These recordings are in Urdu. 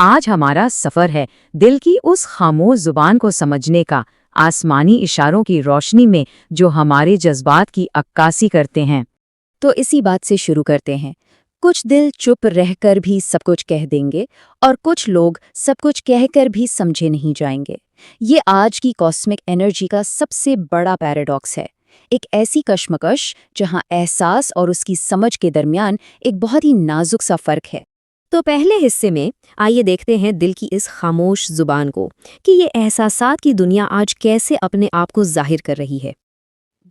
آج ہمارا سفر ہے دل کی اس خاموش زبان کو سمجھنے کا، آسمانی اشاروں کی روشنی میں جو ہمارے جذبات کی عکاسی کرتے ہیں۔ تو اسی بات سے شروع کرتے ہیں۔ کچھ دل چپ رہ کر بھی سب کچھ کہہ دیں گے اور کچھ لوگ سب کچھ کہہ کر بھی سمجھے نہیں جائیں گے۔ یہ آج کی کاسمک انرجی کا سب سے بڑا پیراڈاکس ہے، ایک ایسی کشمکش جہاں احساس اور اس کی سمجھ کے درمیان ایک بہت ہی نازک سا فرق ہے۔ تو پہلے حصے میں آئیے دیکھتے ہیں دل کی اس خاموش زبان کو کہ یہ احساسات کی دنیا آج کیسے اپنے آپ کو ظاہر کر رہی ہے۔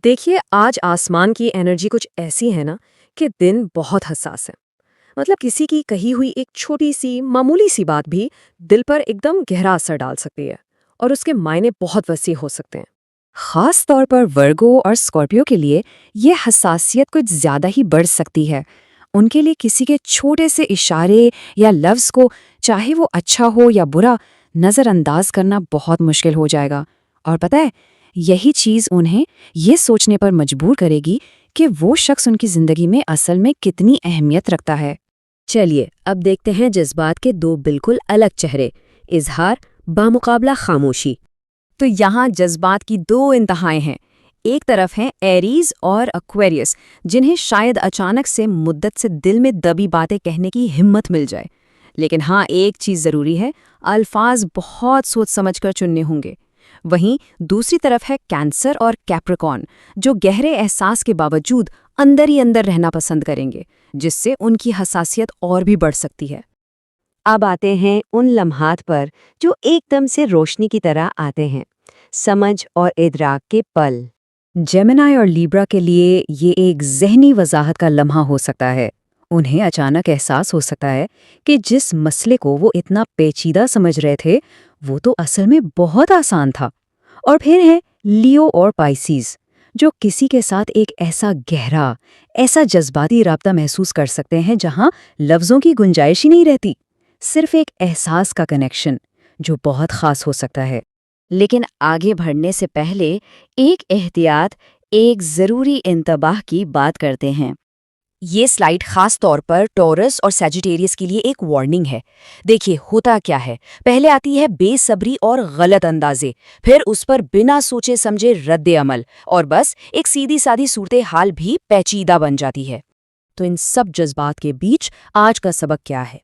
دیکھیے، آج آسمان کی انرجی کچھ ایسی ہے نا کہ دن بہت حساس ہے۔ مطلب کسی کی کہی ہوئی ایک چھوٹی سی معمولی سی بات بھی دل پر ایک دم گہرا اثر ڈال سکتی ہے اور اس کے معنی بہت وسیع ہو سکتے ہیں۔ خاص طور پر ورگو اور اسکارپیو کے لیے یہ حساسیت کچھ زیادہ ہی بڑھ سکتی ہے۔ ان کے لیے کسی کے چھوٹے سے اشارے یا لفظ کو، چاہے وہ اچھا ہو یا برا، نظر انداز کرنا بہت مشکل ہو جائے گا۔ اور پتہ ہے، یہی چیز انہیں یہ سوچنے پر مجبور کرے گی کہ وہ شخص ان کی زندگی میں اصل میں کتنی اہمیت رکھتا ہے۔ چلیے اب دیکھتے ہیں جذبات کے دو بالکل الگ چہرے، اظہار بامقابلہ خاموشی۔ تو یہاں جذبات کی دو انتہائیں ہیں۔ ایک طرف ہیں ایریز اور ایکویریس، جنہیں شاید اچانک سے مدت سے دل میں دبی باتیں کہنے کی ہمت مل جائے۔ لیکن ہاں، ایک چیز ضروری ہے، الفاظ بہت سوچ سمجھ کر چننے ہوں گے۔ وہیں دوسری طرف ہے کینسر اور کیپریکارن، جو گہرے احساس کے باوجود اندر ہی اندر رہنا پسند کریں گے، جس سے ان کی حساسیت اور بھی بڑھ سکتی ہے۔ اب آتے ہیں ان لمحات پر جو ایک دم سے روشنی کی طرح آتے ہیں، سمجھ اور ادراک کے پل۔ جیمنائی اور لیبرا کے لیے یہ ایک ذہنی وضاحت کا لمحہ ہو سکتا ہے۔ انہیں اچانک احساس ہو سکتا ہے کہ جس مسئلے کو وہ اتنا پیچیدہ سمجھ رہے تھے، وہ تو اصل میں بہت آسان تھا۔ اور پھر ہے لیو اور پائسیز، جو کسی کے ساتھ ایک ایسا گہرا، ایسا جذباتی رابطہ محسوس کر سکتے ہیں جہاں لفظوں کی گنجائش ہی نہیں رہتی، صرف ایک احساس کا کنیکشن جو بہت خاص ہو سکتا ہے۔ لیکن آگے بڑھنے سے پہلے ایک احتیاط، ایک ضروری انتباہ کی بات کرتے ہیں۔ یہ سلائیڈ خاص طور پر ٹورس اور سیجیٹیریس کے لیے ایک وارننگ ہے۔ دیکھیے ہوتا کیا ہے، پہلے آتی ہے بے صبری اور غلط اندازے، پھر اس پر بنا سوچے سمجھے رد عمل، اور بس ایک سیدھی سادھی صورتحال بھی پیچیدہ بن جاتی ہے۔ تو ان سب جذبات کے بیچ آج کا سبق کیا ہے؟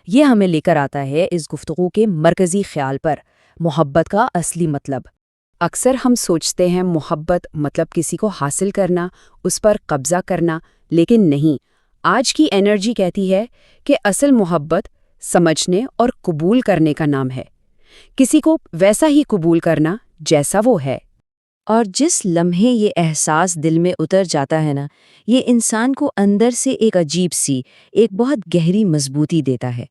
یہ ہمیں لے کر آتا ہے اس گفتگو کے مرکزی خیال پر، محبت کا اصلی مطلب۔ اکثر ہم سوچتے ہیں محبت مطلب کسی کو حاصل کرنا، اس پر قبضہ کرنا، لیکن نہیں۔ آج کی انرجی کہتی ہے کہ اصل محبت سمجھنے اور قبول کرنے کا نام ہے، کسی کو ویسا ہی قبول کرنا جیسا وہ ہے۔ اور جس لمحے یہ احساس دل میں اتر جاتا ہے نا، یہ انسان کو اندر سے ایک عجیب سی، ایک بہت گہری مضبوطی دیتا ہے۔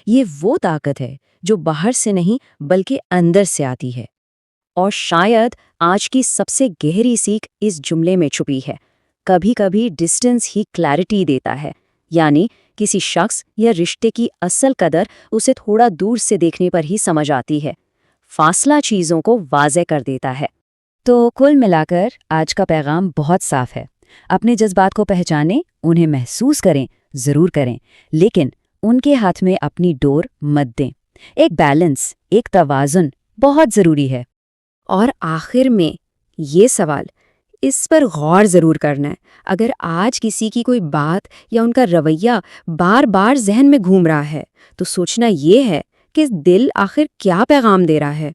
یہ وہ طاقت ہے جو باہر سے نہیں بلکہ اندر سے آتی ہے۔ اور شاید آج کی سب سے گہری سیکھ اس جملے میں چھپی ہے، کبھی کبھی ڈسٹنس ہی کلیئرٹی دیتا ہے، یعنی کسی شخص یا رشتے کی اصل قدر اسے تھوڑا دور سے دیکھنے پر ہی سمجھ آتی ہے۔ فاصلہ چیزوں کو واضح کر دیتا ہے۔ تو کل ملا کر آج کا پیغام بہت صاف ہے۔ اپنے جذبات کو پہچانیں، انہیں محسوس کریں، ضرور کریں، لیکن ان کے ہاتھ میں اپنی ڈور مت دیں۔ ایک بیلنس، ایک توازن بہت ضروری ہے۔ اور آخر میں یہ سوال، اس پر غور ضرور کرنا ہے، اگر آج کسی کی کوئی بات یا ان کا رویہ بار بار ذہن میں گھوم رہا ہے، تو سوچنا یہ ہے کہ دل آخر کیا پیغام دے رہا ہے۔